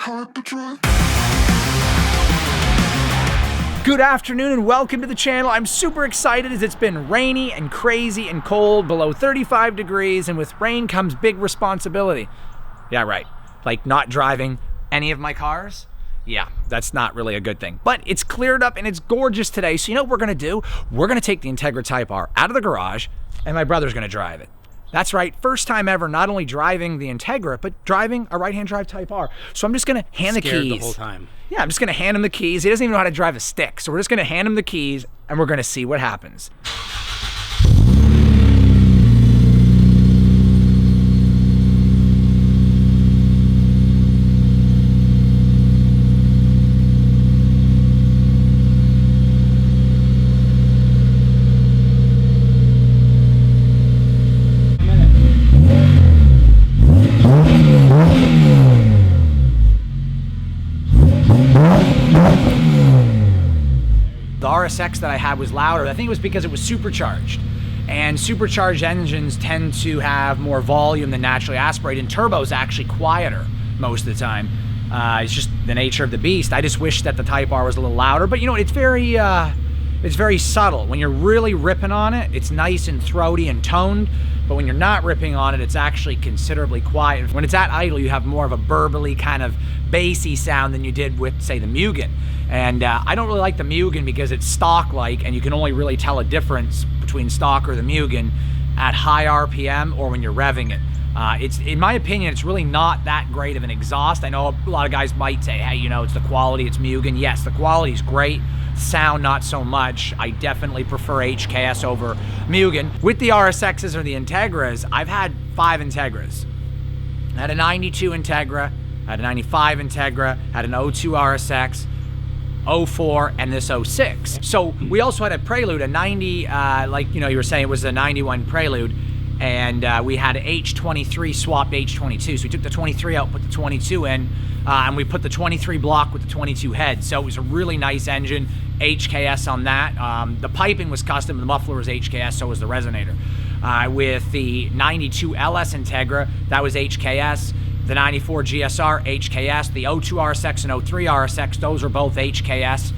Good afternoon and welcome to the channel. I'm super excited as it's been rainy and crazy and cold, below 35 degrees, and with rain comes big responsibility. Yeah, right. Like not driving any of my cars. Yeah, that's not really a good thing. But it's cleared up and it's gorgeous today. So you know what we're gonna do? We're gonna take the Integra Type R out of the garage and my brother's gonna drive it. That's right, first time ever, not only driving the Integra, but driving a right-hand drive Type R. So I'm just gonna hand the keys. Scared the whole time. Yeah, I'm just gonna hand him the keys. He doesn't even know how to drive a stick. So we're just gonna hand him the keys and we're gonna see what happens. The RSX that I had was louder. I think it was because it was supercharged. And supercharged engines tend to have more volume than naturally aspirated, and turbo's actually quieter most of the time. It's just the nature of the beast. I just wish that the Type R was a little louder, but you know, it's very subtle. When you're really ripping on it, it's nice and throaty and toned, but when you're not ripping on it, it's actually considerably quiet. When it's at idle, you have more of a burbly kind of bassy sound than you did with, say, the Mugen. And I don't really like the Mugen because it's stock-like, and you can only really tell a difference between stock or the Mugen at high RPM or when you're revving it. It's, in my opinion, it's really not that great of an exhaust. I know a lot of guys might say, hey, you know, it's the quality, it's Mugen. Yes, the quality's great. Sound, not so much. I definitely prefer HKS over Mugen. With the RSXs or the Integras, I've had 5 Integras. I had a 92 Integra, I had a 95 Integra, had an 02 RSX, 04, and this 06. So we also had a Prelude, a 90, like you know, you were saying it was a 91 Prelude, and we had an H23 swapped H22. So we took the 23 out, put the 22 in, and we put the 23 block with the 22 head. So it was a really nice engine, HKS on that. The piping was custom, the muffler was HKS, so was the resonator. With the 92 LS Integra, that was HKS. The 94 GSR, HKS. The 02 RSX and 03 RSX, those are both HKS.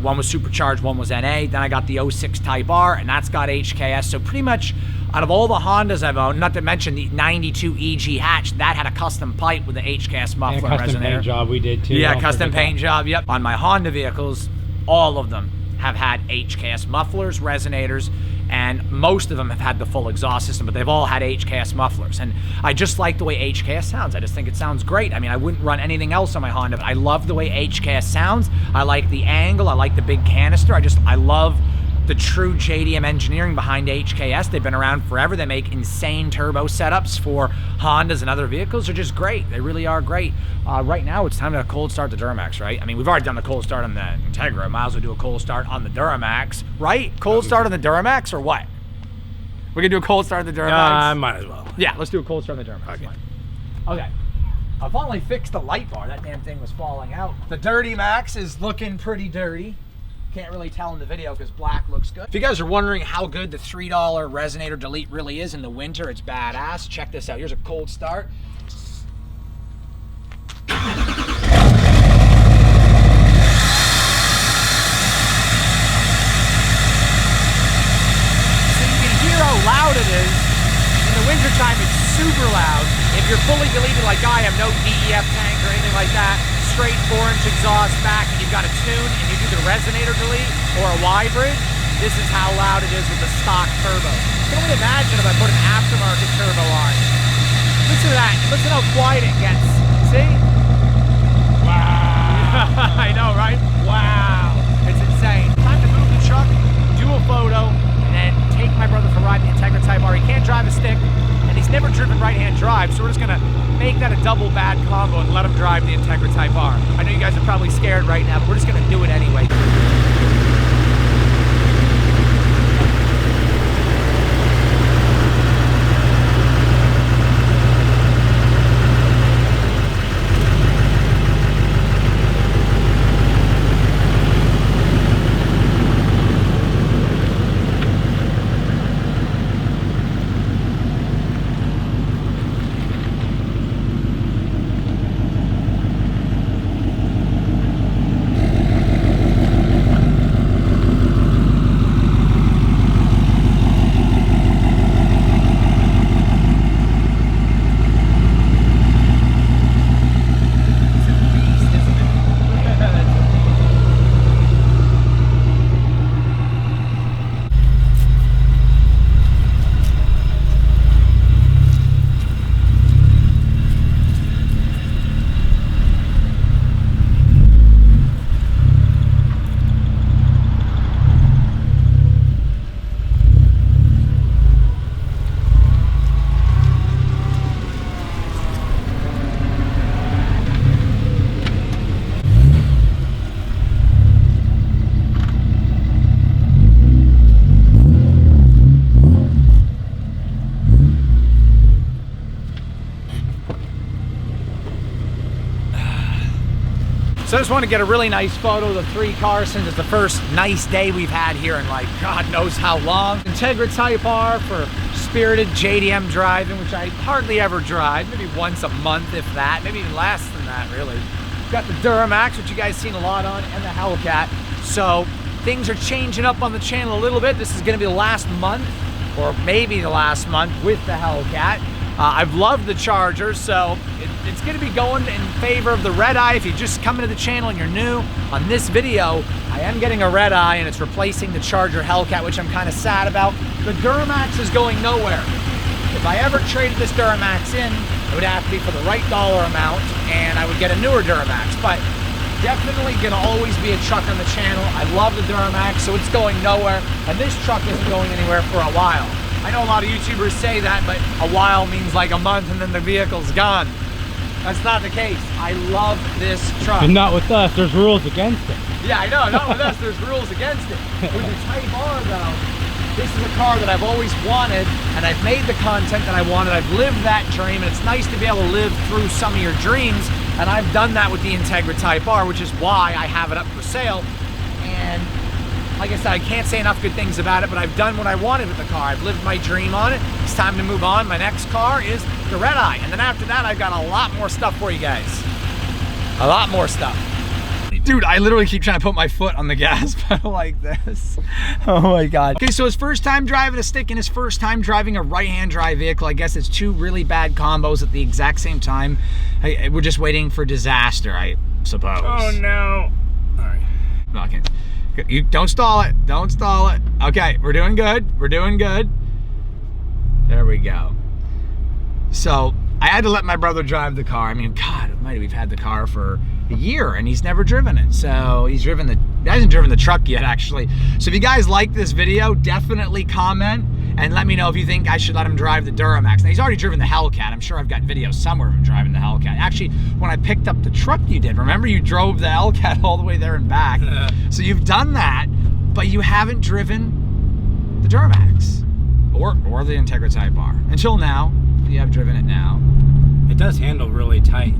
One was supercharged, one was NA. Then I got the 06 Type R, and that's got HKS. So pretty much out of all the Hondas I've owned, not to mention the 92 EG hatch, that had a custom pipe with the HKS muffler and custom resonator. paint job we did too. Yeah, custom paint job, yep. On my Honda vehicles, all of them have had HKS mufflers, resonators, and most of them have had the full exhaust system, but they've all had HKS mufflers. And I just like the way HKS sounds. I just think it sounds great. I mean, I wouldn't run anything else on my Honda, but I love the way HKS sounds. I like the angle, I like the big canister. I love the true JDM engineering behind HKS. They've been around forever. They make insane turbo setups for Hondas and other vehicles. They're just great. They really are great. Right now, it's time to cold start the Duramax, right? I mean, we've already done the cold start on the Integra. Might as well do a cold start on the Duramax, right? Cold start on the Duramax or what? We're gonna do a cold start on the Duramax? Might as well. Yeah, let's do a cold start on the Duramax. Okay. Okay. I finally fixed the light bar. That damn thing was falling out. The Dirty Max is looking pretty dirty. Can't really tell in the video because black looks good. If you guys are wondering how good the $3 resonator delete really is in the winter, it's badass. Check this out. Here's a cold start. So you can hear how loud it is. In the wintertime, it's super loud. If you're fully deleted like I am, no DEF tank or anything like that, straight 4-inch exhaust back, and you've got a tune, and you do the resonator delete or a Y bridge, this is how loud it is with the stock turbo. I can only imagine if I put an aftermarket turbo on. Listen to that. Listen how quiet it gets. See? Wow. I know, right? Wow. It's insane. Time to move the truck, do a photo, and then take my brother for a ride in the Integra Type R. He can't drive a stick, and he's never driven right-hand drive, so we're just gonna make that a double bad combo and let him drive the Integra Type R. I know you guys are probably scared right now, but we're just gonna do it anyway. So I just want to get a really nice photo of the three cars since it's the first nice day we've had here in like God knows how long. Integra Type R for spirited JDM driving, which I hardly ever drive, maybe once a month if that, maybe even less than that really. Got the Duramax, which you guys seen a lot on, and the Hellcat. So things are changing up on the channel a little bit. This is going to be the last month, or maybe the last month with the Hellcat. I've loved the Charger, so it's going to be going in favor of the Red Eye. If you're just coming to the channel and you're new, on this video, I am getting a Red Eye, and it's replacing the Charger Hellcat, which I'm kind of sad about. The Duramax is going nowhere. If I ever traded this Duramax in, it would have to be for the right dollar amount, and I would get a newer Duramax. But definitely going to always be a truck on the channel. I love the Duramax, so it's going nowhere, and this truck isn't going anywhere for a while. I know a lot of YouTubers say that, but a while means like a month and then the vehicle's gone. That's not the case. I love this truck. And not with us, there's rules against it. Yeah, I know, not with us, there's rules against it. With the Type R though, this is a car that I've always wanted, and I've made the content that I wanted. I've lived that dream, and it's nice to be able to live through some of your dreams, and I've done that with the Integra Type R, which is why I have it up for sale. And like I said, I can't say enough good things about it, but I've done what I wanted with the car. I've lived my dream on it. It's time to move on. My next car is the Red Eye. And then after that, I've got a lot more stuff for you guys. A lot more stuff. Dude, I literally keep trying to put my foot on the gas pedal like this. Oh my God. Okay, so his first time driving a stick and his first time driving a right-hand drive vehicle. I guess it's two really bad combos at the exact same time. We're just waiting for disaster, I suppose. Oh no. All right. Okay. You don't stall it. Don't stall it. Okay, we're doing good. We're doing good. There we go. So I had to let my brother drive the car. I mean, God almighty, we've had the car for a year and he's never driven it. So he hasn't driven the truck yet, actually. So if you guys like this video, definitely comment and let me know if you think I should let him drive the Duramax. Now, he's already driven the Hellcat. I'm sure I've got videos somewhere of him driving the Hellcat. Actually, when I picked up the truck you did, remember you drove the Hellcat all the way there and back. So you've done that, but you haven't driven the Duramax or the Integra Type R. Until now, you have driven it now. It does handle really tight.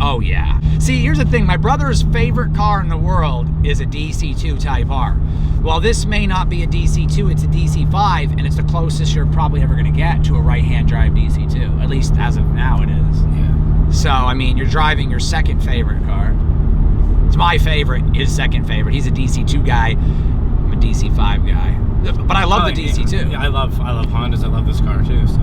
Oh yeah. See, here's the thing. My brother's favorite car in the world is a DC2 Type R. Well, this may not be a DC2, it's a DC5, and it's the closest you're probably ever gonna get to a right-hand drive DC2. At least as of now it is. Yeah. So, I mean, you're driving your second favorite car. It's my favorite, his second favorite. He's a DC2 guy, I'm a DC5 guy. But I love the DC2. Yeah, I love Hondas, I love this car too, so.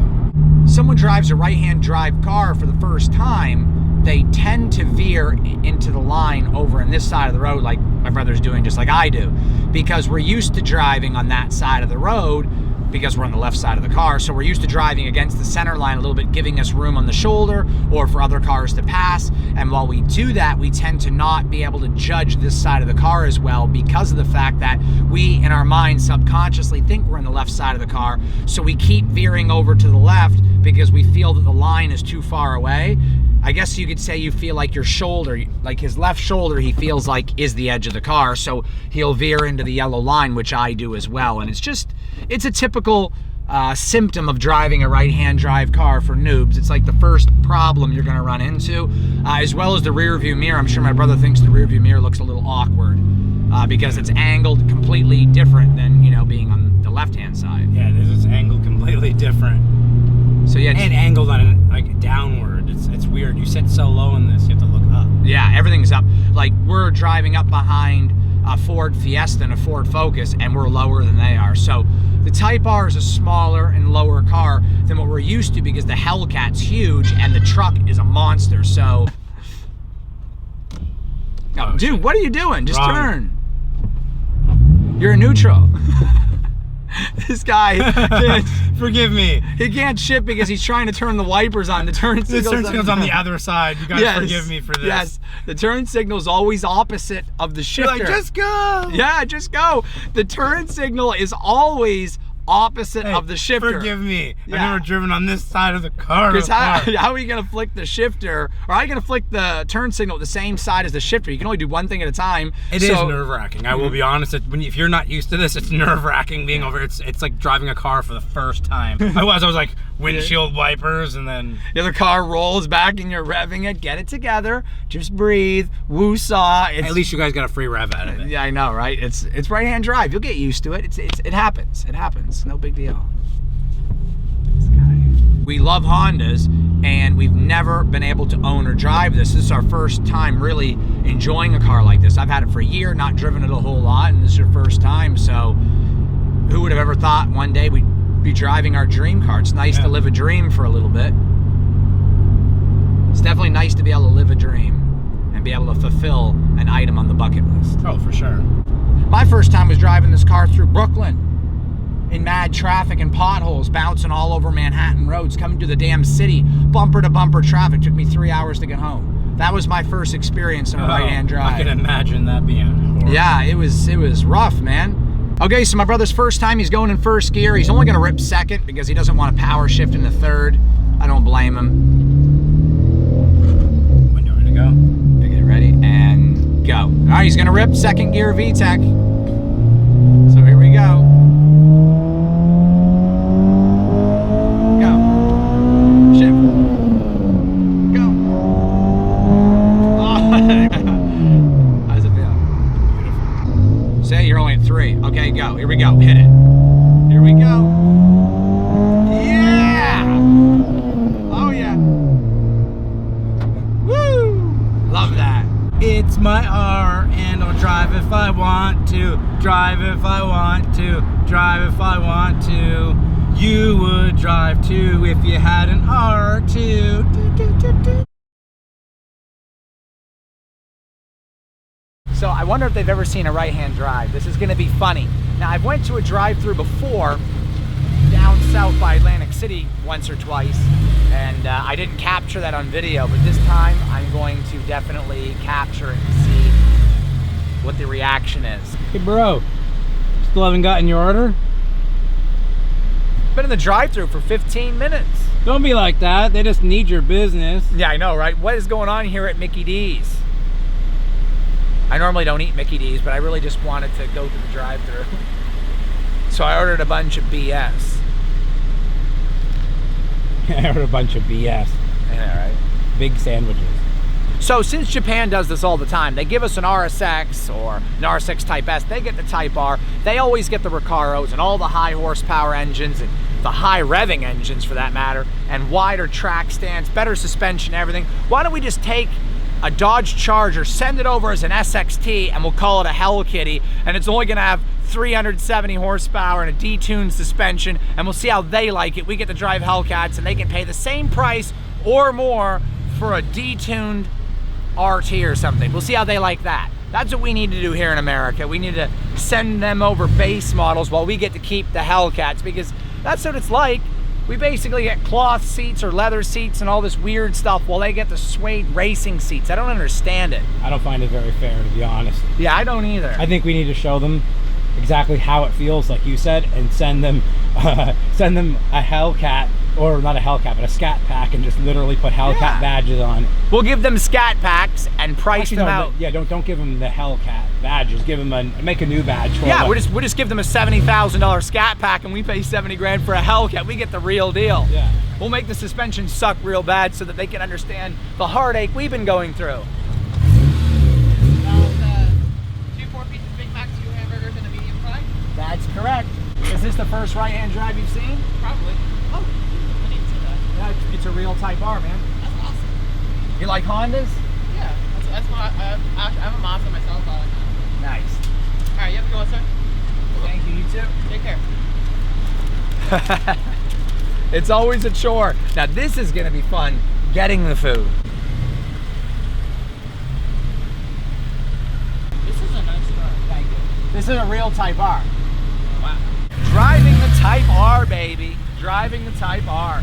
Someone drives a right-hand drive car for the first time, they tend to veer into the line over on this side of the road like my brother's doing, just like I do, because we're used to driving on that side of the road because we're on the left side of the car. So we're used to driving against the center line a little bit, giving us room on the shoulder or for other cars to pass. And while we do that, we tend to not be able to judge this side of the car as well because of the fact that we, in our minds, subconsciously think we're on the left side of the car. So we keep veering over to the left because we feel that the line is too far away. I guess you could say you feel like your shoulder, like his left shoulder, he feels like is the edge of the car. So he'll veer into the yellow line, which I do as well. And it's a typical symptom of driving a right-hand drive car for noobs. It's like the first problem you're gonna run into, as well as the rear view mirror. I'm sure my brother thinks the rear view mirror looks a little awkward because it's angled completely different than, you know, being on the left-hand side. Yeah, it's angled completely different. So yeah, and angled on like downward. It's weird. You sit so low in this, you have to look up. Yeah, everything's up. Like we're driving up behind a Ford Fiesta and a Ford Focus, and we're lower than they are. So the Type R is a smaller and lower car than what we're used to because the Hellcat's huge and the truck is a monster. So, oh, dude, shit. What are you doing? Just Wrong. Turn. You're a neutral. This guy can't, forgive me. He can't shift because he's trying to turn the wipers on. The turn signal's on the other side. You guys forgive me for this. Yes, the turn signal's always opposite of the shifter. You're like, just go. Yeah, just go. The turn signal is always opposite of the shifter. Forgive me. Yeah. I've never driven on this side of the car. Because how are you going to flick the shifter, or how are you going to flick the turn signal at the same side as the shifter? You can only do one thing at a time. It is nerve-wracking. I will be honest. If you're not used to this, it's nerve-wracking being over. It's like driving a car for the first time. I was like windshield wipers, and then the other car rolls back and you're revving it. Get it together. Just breathe. Woo-saw. At least you guys got a free rev out of it. Yeah, I know, right? It's right-hand drive. You'll get used to it. It happens. It happens. No big deal. We love Hondas, and we've never been able to own or drive this. This is our first time really enjoying a car like this. I've had it for a year, not driven it a whole lot, and this is your first time, so who would have ever thought one day we'd be driving our dream car? It's nice to live a dream for a little bit. It's definitely nice to be able to live a dream and be able to fulfill an item on the bucket list. Oh, for sure. My first time was driving this car through Brooklyn in mad traffic and potholes, bouncing all over Manhattan roads, coming to the damn city, bumper to bumper traffic. Took me 3 hours to get home. That was my first experience in a right-hand drive. I can imagine that being horrible. Yeah, it was rough, man. Okay, so my brother's first time, he's going in first gear. He's only gonna rip second because he doesn't want to power shift into third. I don't blame him. When you ready to go? Okay, ready, and go. All right, he's gonna rip second gear VTEC. So here we go. How's it feel? Beautiful. Say you're only at 3. Okay, go. Here we go. Hit it. Here we go. Yeah! Oh, yeah. Woo! Love that. It's my R, and I'll drive if I want to. Drive if I want to. Drive if I want to. You would drive too if you had an R2. So I wonder if they've ever seen a right-hand drive. This is gonna be funny. Now, I've went to a drive-thru before down south by Atlantic City once or twice, and I didn't capture that on video, but this time I'm going to definitely capture it and see what the reaction is. Hey bro, still haven't gotten your order? Been in the drive-thru for 15 minutes. Don't be like that, they just need your business. Yeah, I know, right? What is going on here at Mickey D's? I normally don't eat Mickey D's, but I really just wanted to go to the drive-thru. So I ordered a bunch of BS. I ordered a bunch of BS. Yeah, right? Big sandwiches. So since Japan does this all the time, they give us an RSX or an RSX Type S, they get the Type R, they always get the Recaros and all the high horsepower engines and the high revving engines for that matter, and wider track stance, better suspension, everything. Why don't we just take a Dodge Charger, send it over as an SXT, and we'll call it a Hell Kitty, and it's only gonna have 370 horsepower and a detuned suspension, and we'll see how they like it. We get to drive Hellcats, and they can pay the same price or more for a detuned RT or something. We'll see how they like that. That's what we need to do here in America. We need to send them over base models while we get to keep the Hellcats, because that's what it's like. We basically get cloth seats or leather seats and all this weird stuff while they get the suede racing seats. I don't understand it. I don't find it very fair, to be honest. Yeah, I don't either. I think we need to show them exactly how it feels, like you said, and send them a Hellcat, or not a Hellcat, but a Scat Pack, and just literally put Hellcat badges on it. We'll give them Scat Packs and price them out. Yeah, don't give them the Hellcat badges. Give them make a new badge for Yeah, them. we'll just give them a $70,000 Scat Pack, and we pay 70 grand for a Hellcat. We get the real deal. Yeah. We'll make the suspension suck real bad so that they can understand the heartache we've been going through. 2 4-pieces Big Macs, 2 hamburgers, and a medium fry? That's correct. Is this the first right-hand drive you've seen? Probably. Oh, I didn't see that. Yeah, it's a real Type R, man. That's awesome. You like Hondas? Yeah, that's what I'm a Mazda myself. I like that. Nice. All right, you have a good one, sir. Thank you, you too. Take care. It's always a chore. Now this is gonna be fun, getting the food. This is a nice car. Thank you. This is a real Type R. Wow. Driving the Type R, baby. Driving the Type R.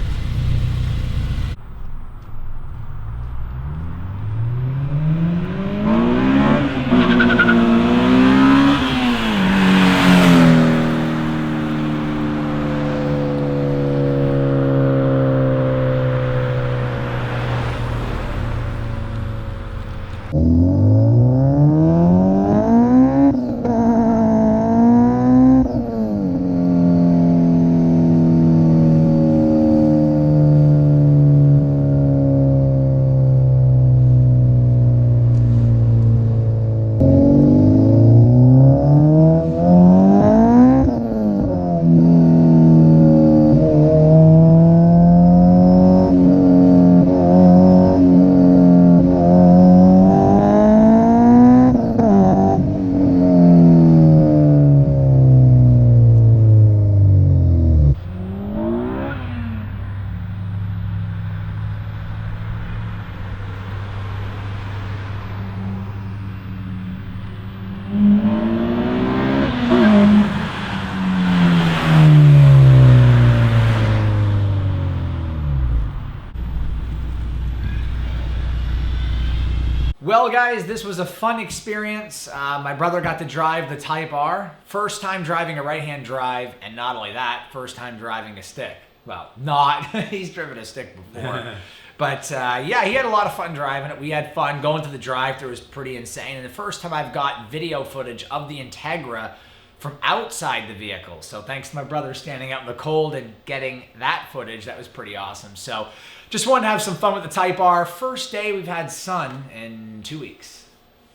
Well, guys, this was a fun experience. My brother got to drive the Type R. First time driving a right-hand drive, and not only that, first time driving a stick. Well, not. He's driven a stick before. But yeah, he had a lot of fun driving it. We had fun. Going to the drive-thru was pretty insane. And the first time I've got video footage of the Integra from outside the vehicle. So thanks to my brother standing out in the cold and getting that footage. That was pretty awesome. So just wanted to have some fun with the Type R. First day we've had sun in 2 weeks.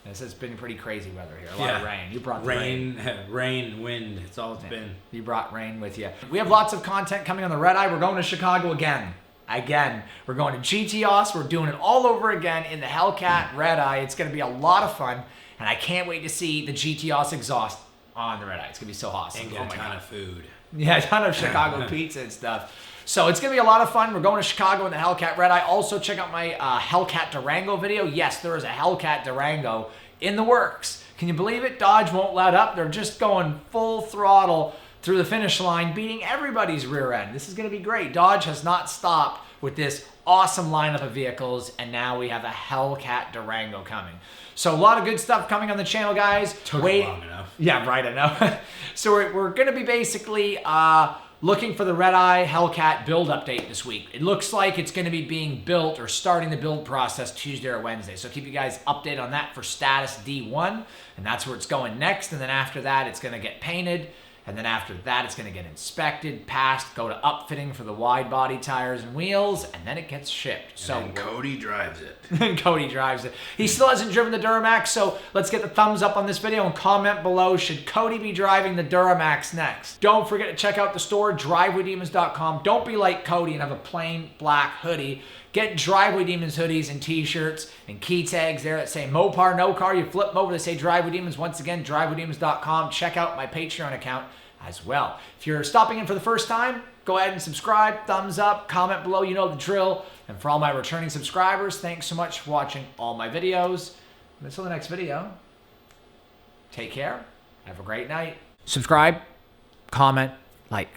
This has been pretty crazy weather here. A lot of rain. You brought the rain. Rain, wind. It's all it's been. You brought rain with you. We have lots of content coming on the Red Eye. We're going to Chicago again. We're going to GTOS. We're doing it all over again in the Hellcat Red Eye. It's going to be a lot of fun, and I can't wait to see the GTOS exhaust on the Red Eye. It's going to be so awesome. And get a ton of food. Yeah, a ton of Chicago pizza and stuff. So it's going to be a lot of fun. We're going to Chicago in the Hellcat Red Eye. Also, check out my Hellcat Durango video. Yes, there is a Hellcat Durango in the works. Can you believe it? Dodge won't let up. They're just going full throttle through the finish line, beating everybody's rear end. This is going to be great. Dodge has not stopped with this awesome lineup of vehicles, and now we have a Hellcat Durango coming. So a lot of good stuff coming on the channel, guys. Took long enough. Yeah, right, I know. So we're going to be basically looking for the Red Eye Hellcat build update this week. It looks like it's going to be being built or starting the build process Tuesday or Wednesday. So keep you guys updated on that for status D1, and that's where it's going next. And then after that, it's going to get painted. And then after that, it's going to get inspected, passed, go to upfitting for the wide body tires and wheels, and then it gets shipped. So and Cody drives it. And Cody drives it. He still hasn't driven the Duramax, so let's get the thumbs up on this video and comment below, should Cody be driving the Duramax next? Don't forget to check out the store, drivewaydemons.com. Don't be like Cody and have a plain black hoodie. Get Driveway Demons hoodies and t-shirts and key tags there that say Mopar, no car. You flip them over, they say Driveway Demons. Once again, drivewaydemons.com. Check out my Patreon account as well. If you're stopping in for the first time, go ahead and subscribe, thumbs up, comment below, you know the drill. And for all my returning subscribers, thanks so much for watching all my videos. And until the next video, take care, have a great night. Subscribe, comment, like.